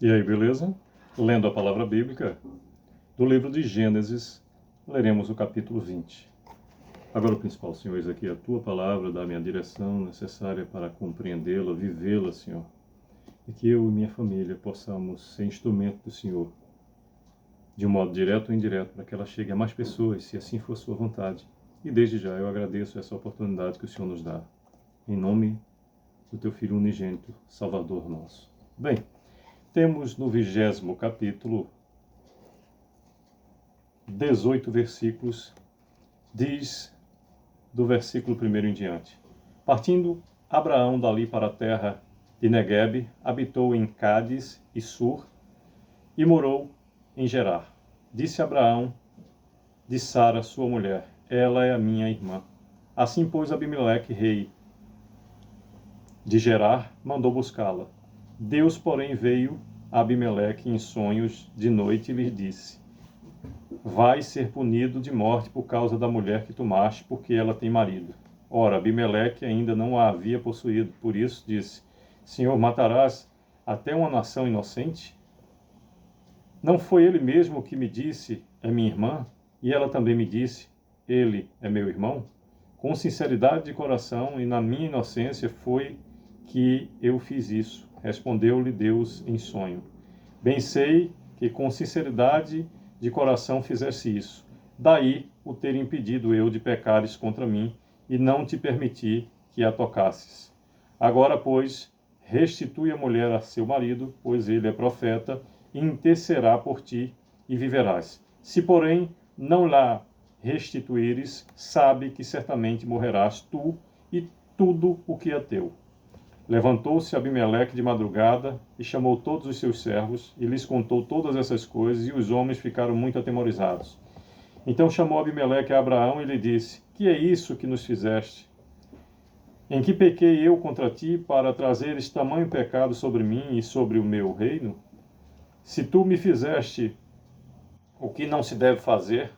E aí, beleza? Lendo a palavra bíblica, do livro de Gênesis, leremos o capítulo 20. Agora, o principal, Senhor, eis aqui a tua palavra, dá-me a direção necessária para compreendê-la, vivê-la, Senhor. E que eu e minha família possamos ser instrumento do Senhor, de um modo direto ou indireto, para que ela chegue a mais pessoas, se assim for sua vontade. E desde já eu agradeço essa oportunidade que o Senhor nos dá. Em nome do teu Filho unigênito, Salvador nosso. Bem, temos no 20º capítulo 18 versículos, diz do versículo 1 em diante. Partindo Abraão dali para a terra de Neguebe, habitou em Cádiz e Sur, e morou em Gerar. Disse Abraão de Sara, sua mulher, ela é a minha irmã. Assim, pois, Abimeleque, rei de Gerar, mandou buscá-la. Deus, porém, veio a Abimeleque em sonhos de noite e lhe disse: vai ser punido de morte por causa da mulher que tomaste, porque ela tem marido. Ora, Abimeleque ainda não a havia possuído, por isso disse: Senhor, matarás até uma nação inocente? Não foi ele mesmo que me disse, é minha irmã? E ela também me disse, ele é meu irmão? Com sinceridade de coração e na minha inocência foi que eu fiz isso. Respondeu-lhe Deus em sonho. Bem sei que com sinceridade de coração fizesse isso. Daí o ter impedido eu de pecares contra mim e não te permiti que a tocasses. Agora, pois, restitui a mulher a seu marido, pois ele é profeta, e intercederá por ti e viverás. Se, porém, não lá restituíres, sabe que certamente morrerás tu e tudo o que é teu. Levantou-se Abimeleque de madrugada e chamou todos os seus servos e lhes contou todas essas coisas, e os homens ficaram muito atemorizados. Então chamou Abimeleque a Abraão e lhe disse: que é isso que nos fizeste? Em que pequei eu contra ti para trazeres tamanho pecado sobre mim e sobre o meu reino? Se tu me fizeste o que não se deve fazer,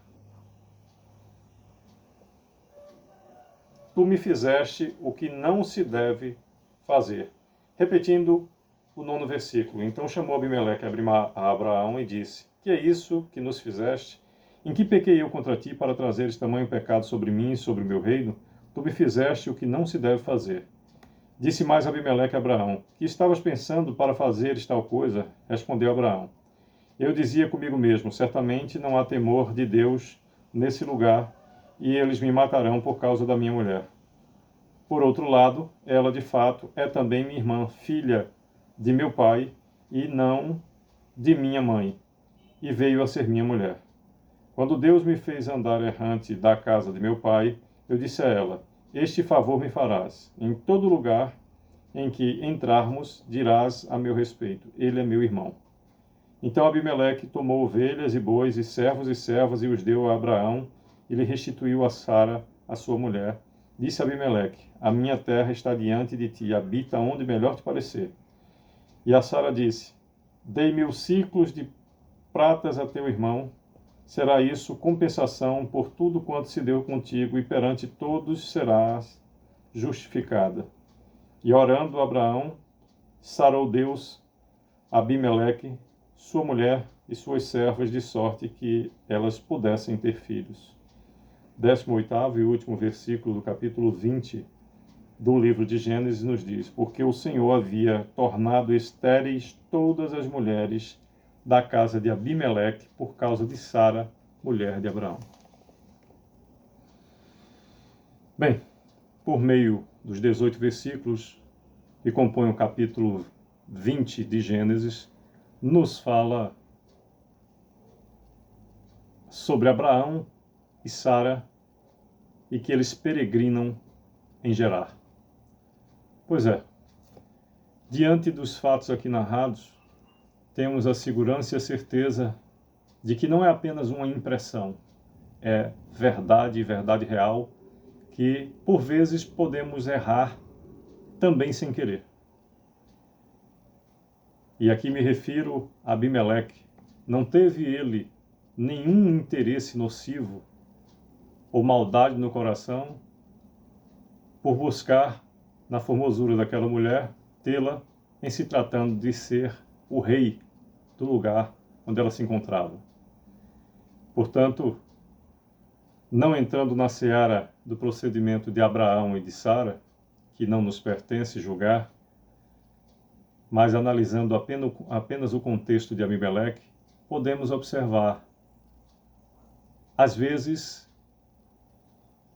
tu me fizeste o que não se deve fazer. Repetindo o 9º versículo. Então chamou Abimeleque a Abraão e disse: que é isso que nos fizeste? Em que pequei eu contra ti para trazeres tamanho pecado sobre mim e sobre o meu reino? Tu me fizeste o que não se deve fazer. Disse mais Abimeleque a Abraão: que estavas pensando para fazeres tal coisa? Respondeu Abraão: eu dizia comigo mesmo: certamente não há temor de Deus nesse lugar, e eles me matarão por causa da minha mulher. Por outro lado, ela de fato é também minha irmã, filha de meu pai e não de minha mãe, e veio a ser minha mulher. Quando Deus me fez andar errante da casa de meu pai, eu disse a ela: este favor me farás. Em todo lugar em que entrarmos, dirás a meu respeito: ele é meu irmão. Então Abimeleque tomou ovelhas e bois e servos e servas e os deu a Abraão e lhe restituiu a Sara, a sua mulher. Disse Abimeleque: a minha terra está diante de ti, habita onde melhor te parecer. E a Sara disse: dei 1000 siclos de pratas a teu irmão. Será isso compensação por tudo quanto se deu contigo, e perante todos serás justificada. E orando Abraão, sarou Deus Abimeleque, sua mulher e suas servas, de sorte que elas pudessem ter filhos. 18º e último versículo do capítulo 20 do livro de Gênesis nos diz: porque o Senhor havia tornado estéreis todas as mulheres da casa de Abimeleque por causa de Sara, mulher de Abraão. Bem, por meio dos 18 versículos que compõem o capítulo 20 de Gênesis, nos fala sobre Abraão e Sara e que eles peregrinam em Gerar. Pois é, diante dos fatos aqui narrados, temos a segurança e a certeza de que não é apenas uma impressão, é verdade, verdade real, que por vezes podemos errar também sem querer. E aqui me refiro a Abimeleque. Não teve ele nenhum interesse nocivo ou maldade no coração por buscar, na formosura daquela mulher, tê-la em se tratando de ser o rei do lugar onde ela se encontrava. Portanto, não entrando na seara do procedimento de Abraão e de Sara, que não nos pertence julgar, mas analisando apenas o contexto de Abimeleque, podemos observar, às vezes,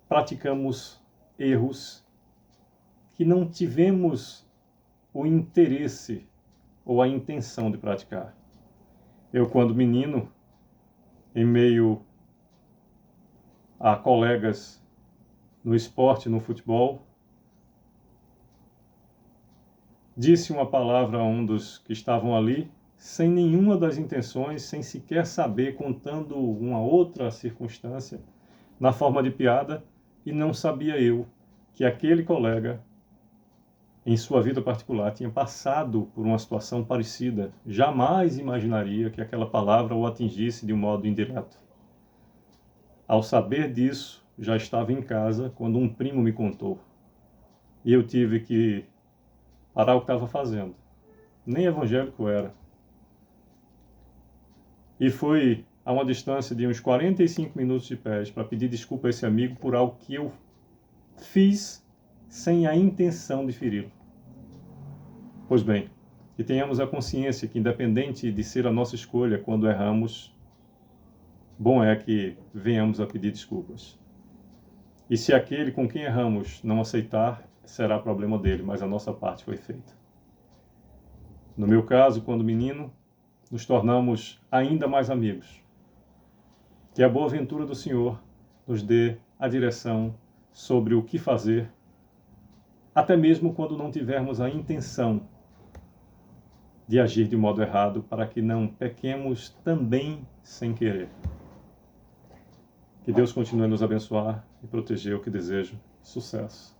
praticamos erros que não tivemos o interesse ou a intenção de praticar. Eu, quando menino, em meio a colegas no esporte, no futebol, disse uma palavra a um dos que estavam ali, sem nenhuma das intenções, sem sequer saber, contando uma outra circunstância, na forma de piada, e não sabia eu que aquele colega, em sua vida particular, tinha passado por uma situação parecida. Jamais imaginaria que aquela palavra o atingisse de um modo indireto. Ao saber disso, já estava em casa quando um primo me contou. E eu tive que parar o que estava fazendo. Nem evangélico era. E fui a uma distância de uns 45 minutos de pés para pedir desculpa a esse amigo por algo que eu fiz sem a intenção de feri-lo. Pois bem, que tenhamos a consciência que, independente de ser a nossa escolha quando erramos, bom é que venhamos a pedir desculpas. E se aquele com quem erramos não aceitar, será problema dele, mas a nossa parte foi feita. No meu caso, quando menino, nos tornamos ainda mais amigos. Que a boa ventura do Senhor nos dê a direção sobre o que fazer, até mesmo quando não tivermos a intenção de agir de modo errado, para que não pequemos também sem querer. Que Deus continue a nos abençoar e proteger o que desejo. Sucesso!